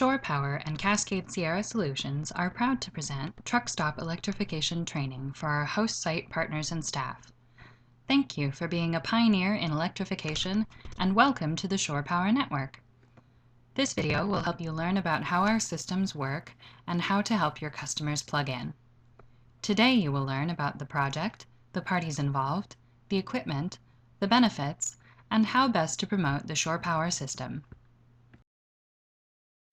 Shorepower and Cascade Sierra Solutions are proud to present truck stop electrification training for our host site partners and staff. Thank you for being a pioneer in electrification and welcome to the Shorepower Network. This video will help you learn about how our systems work and how to help your customers plug in. Today you will learn about the project, the parties involved, the equipment, the benefits, and how best to promote the Shorepower system.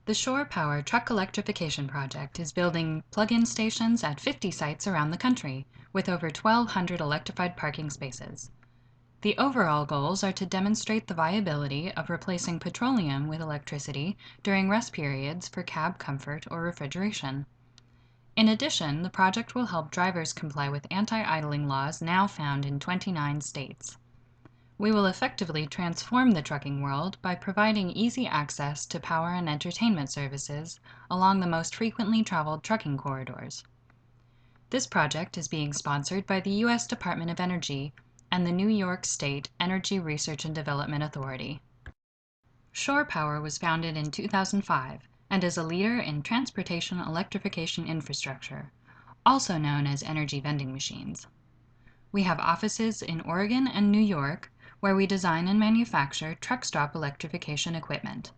The Shorepower Truck Electrification Project is building plug-in stations at 50 sites around the country, with over 1,200 electrified parking spaces. The overall goals are to demonstrate the viability of replacing petroleum with electricity during rest periods for cab comfort or refrigeration. In addition, the project will help drivers comply with anti-idling laws now found in 29 states. We will effectively transform the trucking world by providing easy access to power and entertainment services along the most frequently traveled trucking corridors. This project is being sponsored by the U.S. Department of Energy and the New York State Energy Research and Development Authority. Shorepower was founded in 2005 and is a leader in transportation electrification infrastructure, also known as energy vending machines. We have offices in Oregon and New York, where we design and manufacture truck stop electrification equipment.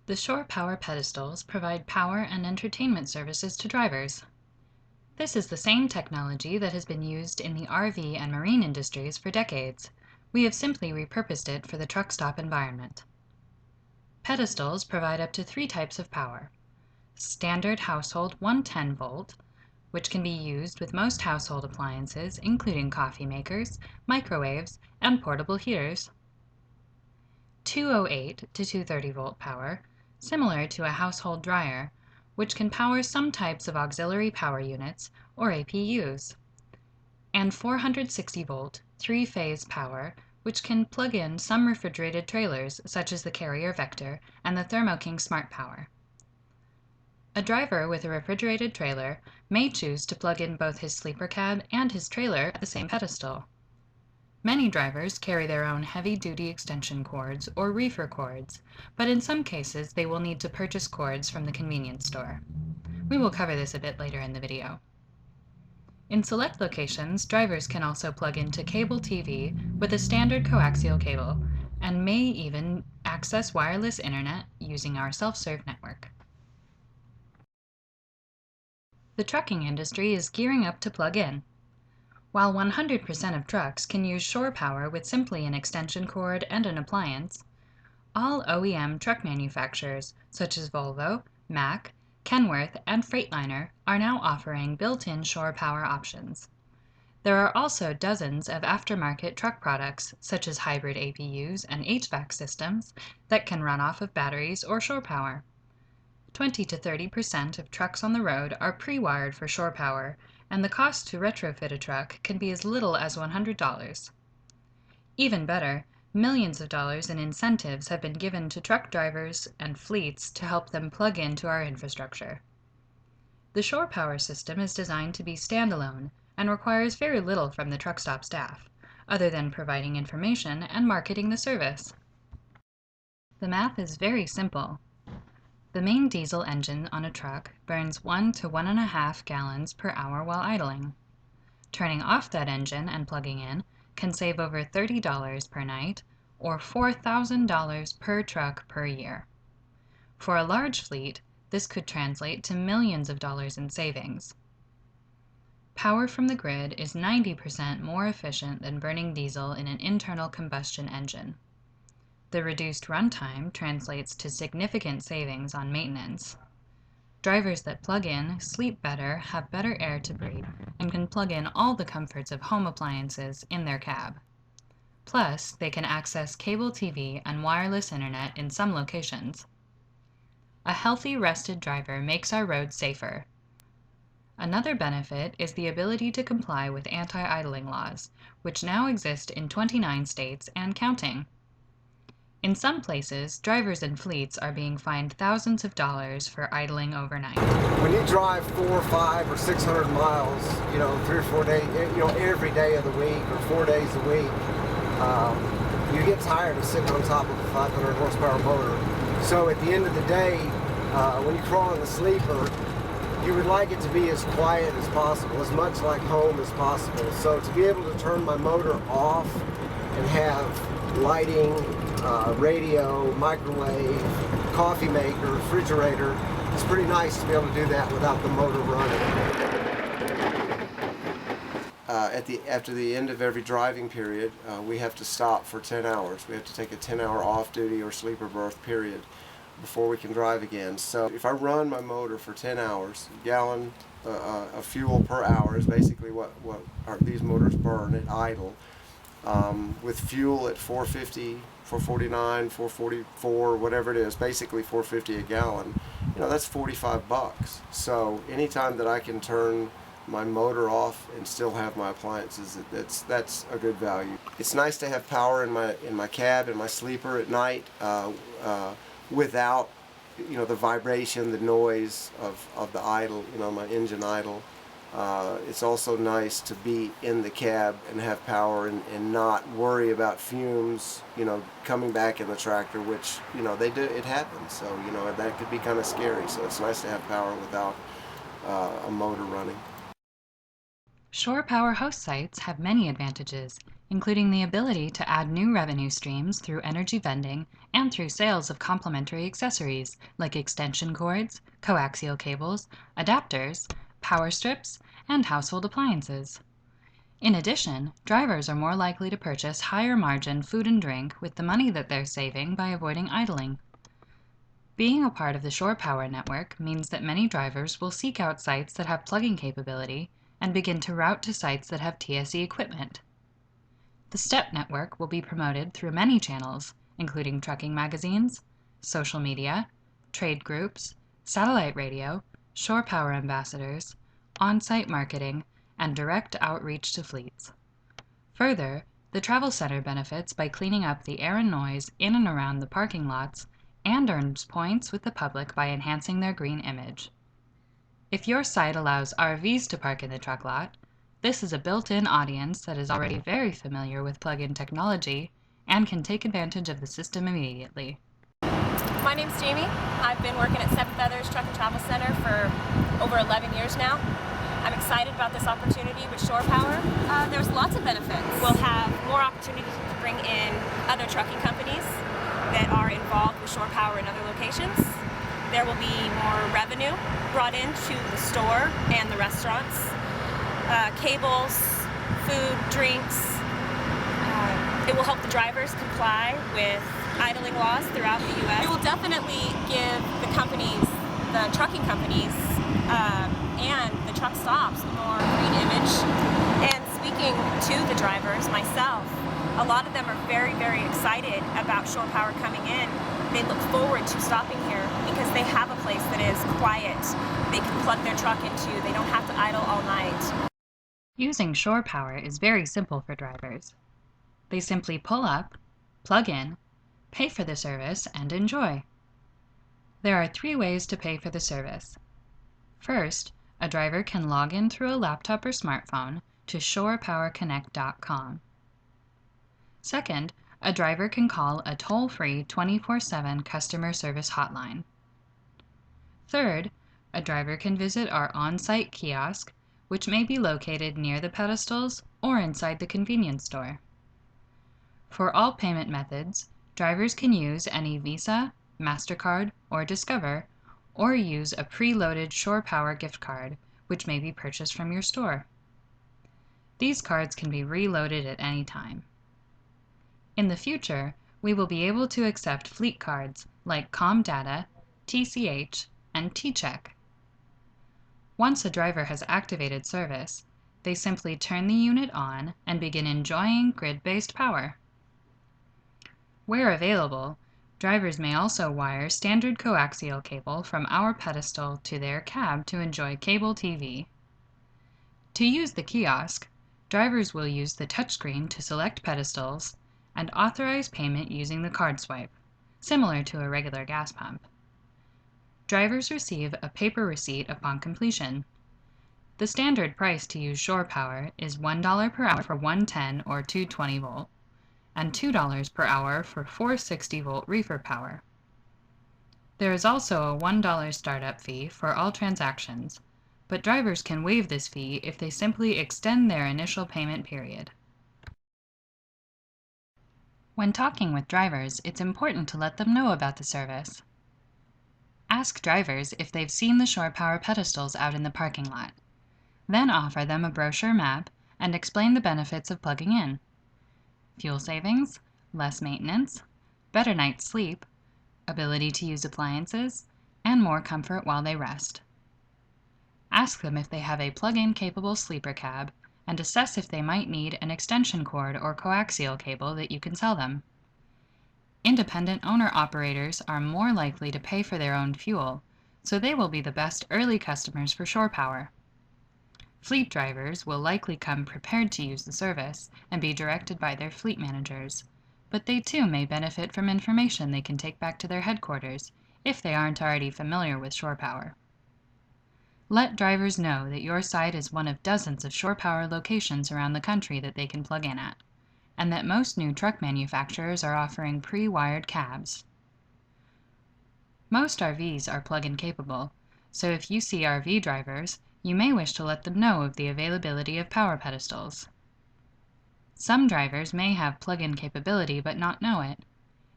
The Shorepower pedestals provide power and entertainment services to drivers. This is the same technology that has been used in the RV and marine industries for decades. We have simply repurposed it for the truck stop environment. Pedestals provide up to 3 types of power. Standard household 110 volt, which can be used with most household appliances, including coffee makers, microwaves, and portable heaters. 208 to 230 volt power, similar to a household dryer, which can power some types of auxiliary power units, or APUs. And 460 volt, 3-phase power, which can plug in some refrigerated trailers, such as the Carrier Vector and the Thermo King Smart Power. A driver with a refrigerated trailer may choose to plug in both his sleeper cab and his trailer at the same pedestal. Many drivers carry their own heavy-duty extension cords or reefer cords, but in some cases they will need to purchase cords from the convenience store. We will cover this a bit later in the video. In select locations, drivers can also plug into cable TV with a standard coaxial cable, and may even access wireless internet using our self-serve network. The trucking industry is gearing up to plug in. While 100% of trucks can use Shorepower with simply an extension cord and an appliance, all OEM truck manufacturers such as Volvo, Mack, Kenworth, and Freightliner are now offering built-in Shorepower options. There are also dozens of aftermarket truck products such as hybrid APUs and HVAC systems that can run off of batteries or Shorepower. 20 to 30% of trucks on the road are pre-wired for Shorepower, and the cost to retrofit a truck can be as little as $100. Even better, millions of dollars in incentives have been given to truck drivers and fleets to help them plug into our infrastructure. The Shorepower system is designed to be standalone and requires very little from the truck stop staff, other than providing information and marketing the service. The math is very simple. The main diesel engine on a truck burns 1 to 1.5 gallons per hour while idling. Turning off that engine and plugging in can save over $30 per night, or $4,000 per truck per year. For a large fleet, this could translate to millions of dollars in savings. Power from the grid is 90% more efficient than burning diesel in an internal combustion engine. The reduced runtime translates to significant savings on maintenance. Drivers that plug in sleep better, have better air to breathe, and can plug in all the comforts of home appliances in their cab. Plus, they can access cable TV and wireless internet in some locations. A healthy, rested driver makes our roads safer. Another benefit is the ability to comply with anti-idling laws, which now exist in 29 states and counting. In some places, drivers and fleets are being fined thousands of dollars for idling overnight. When you drive 400, 500, or 600 miles, 3 or 4 days, every day of the week or 4 days a week, you get tired of sitting on top of a 500 horsepower motor. So at the end of the day, when you crawl in the sleeper, you would like it to be as quiet as possible, as much like home as possible. So to be able to turn my motor off and have lighting, radio, microwave, coffee maker, refrigerator, it's pretty nice to be able to do that without the motor running. After the end of every driving period, we have to stop for 10 hours. We have to take a 10-hour off-duty or sleeper berth period before we can drive again. So if I run my motor for 10 hours, a gallon of fuel per hour is basically what these motors burn at idle. With fuel at 450, 449, 444, whatever it is, basically 450 a gallon, that's $45. So anytime that I can turn my motor off and still have my appliances, that's a good value. It's nice to have power in my cab, in my sleeper at night, without the vibration, the noise of the idle, my engine idle. It's also nice to be in the cab and have power and not worry about fumes, coming back in the tractor, which, it happens. So, that could be kind of scary. So it's nice to have power without a motor running. Shorepower host sites have many advantages, including the ability to add new revenue streams through energy vending and through sales of complementary accessories like extension cords, coaxial cables, adapters, power strips, and household appliances. In addition, drivers are more likely to purchase higher margin food and drink with the money that they're saving by avoiding idling. Being a part of the Shorepower network means that many drivers will seek out sites that have plugging capability and begin to route to sites that have TSE equipment. The STEP network will be promoted through many channels, including trucking magazines, social media, trade groups, satellite radio, Shorepower ambassadors, on-site marketing, and direct outreach to fleets. Further, the travel center benefits by cleaning up the air and noise in and around the parking lots and earns points with the public by enhancing their green image. If your site allows RVs to park in the truck lot, this is a built-in audience that is already very familiar with plug-in technology and can take advantage of the system immediately. My name's Jamie. I've been working at Seven Feathers Truck and Travel Center for over 11 years now. I'm excited about this opportunity with Shorepower. There's lots of benefits. We'll have more opportunities to bring in other trucking companies that are involved with Shorepower in other locations. There will be more revenue brought into the store and the restaurants. Cables, food, drinks. It will help the drivers comply with idling laws throughout the U.S. It will definitely give the companies, the trucking companies, and the truck stops a more green image. And speaking to the drivers myself, a lot of them are very, very excited about Shorepower coming in. They look forward to stopping here because they have a place that is quiet. They can plug their truck into. They don't have to idle all night. Using Shorepower is very simple for drivers. They simply pull up, plug in, pay for the service, and enjoy. There are 3 ways to pay for the service. First, a driver can log in through a laptop or smartphone to shorepowerconnect.com. Second, a driver can call a toll-free 24/7 customer service hotline. Third, a driver can visit our on-site kiosk, which may be located near the pedestals or inside the convenience store. For all payment methods, drivers can use any Visa, MasterCard, or Discover, or use a preloaded Shorepower gift card, which may be purchased from your store. These cards can be reloaded at any time. In the future, we will be able to accept fleet cards like ComData, TCH, and T-Check. Once a driver has activated service, they simply turn the unit on and begin enjoying grid-based power. Where available, drivers may also wire standard coaxial cable from our pedestal to their cab to enjoy cable TV. To use the kiosk, drivers will use the touchscreen to select pedestals and authorize payment using the card swipe, similar to a regular gas pump. Drivers receive a paper receipt upon completion. The standard price to use Shorepower is $1 per hour for 110 or 220 volt, and $2 per hour for 460 volt reefer power. There is also a $1 startup fee for all transactions, but drivers can waive this fee if they simply extend their initial payment period. When talking with drivers, it's important to let them know about the service. Ask drivers if they've seen the Shorepower pedestals out in the parking lot. Then offer them a brochure map and explain the benefits of plugging in: fuel savings, less maintenance, better night's sleep, ability to use appliances, and more comfort while they rest. Ask them if they have a plug-in capable sleeper cab, and assess if they might need an extension cord or coaxial cable that you can sell them. Independent owner-operators are more likely to pay for their own fuel, so they will be the best early customers for Shorepower. Fleet drivers will likely come prepared to use the service and be directed by their fleet managers, but they too may benefit from information they can take back to their headquarters if they aren't already familiar with Shorepower. Let drivers know that your site is one of dozens of Shorepower locations around the country that they can plug in at, and that most new truck manufacturers are offering pre-wired cabs. Most RVs are plug-in capable, so if you see RV drivers, you may wish to let them know of the availability of power pedestals. Some drivers may have plug-in capability but not know it.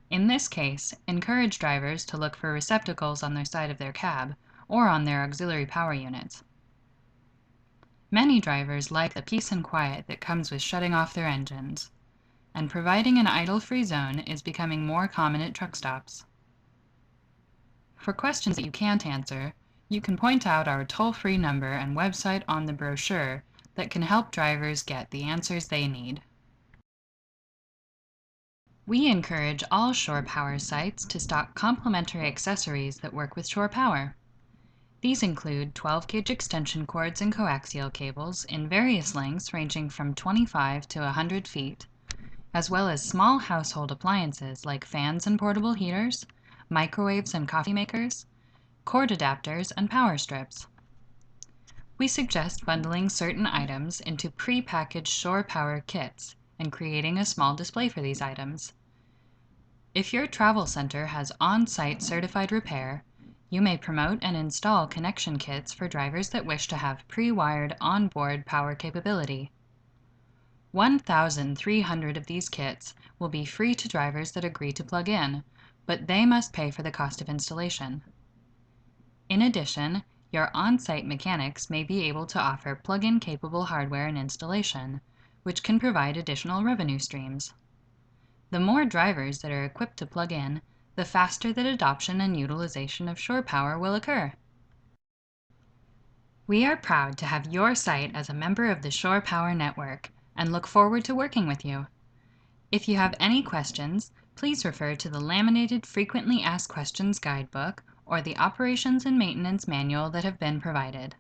In this case, encourage drivers to look for receptacles on their side of their cab or on their auxiliary power units. Many drivers like the peace and quiet that comes with shutting off their engines, and providing an idle-free zone is becoming more common at truck stops. For questions that you can't answer, you can point out our toll-free number and website on the brochure that can help drivers get the answers they need. We encourage all Shorepower sites to stock complementary accessories that work with Shorepower. These include 12-gauge extension cords and coaxial cables in various lengths ranging from 25 to 100 feet, as well as small household appliances like fans and portable heaters, microwaves and coffee makers, cord adapters, and power strips. We suggest bundling certain items into pre-packaged Shorepower kits and creating a small display for these items. If your travel center has on-site certified repair, you may promote and install connection kits for drivers that wish to have pre-wired onboard power capability. 1,300 of these kits will be free to drivers that agree to plug in, but they must pay for the cost of installation. In addition, your on-site mechanics may be able to offer plug-in capable hardware and installation, which can provide additional revenue streams. The more drivers that are equipped to plug in, the faster that adoption and utilization of Shorepower will occur. We are proud to have your site as a member of the Shorepower network and look forward to working with you. If you have any questions, please refer to the laminated Frequently Asked Questions guidebook or the Operations and Maintenance Manual that have been provided.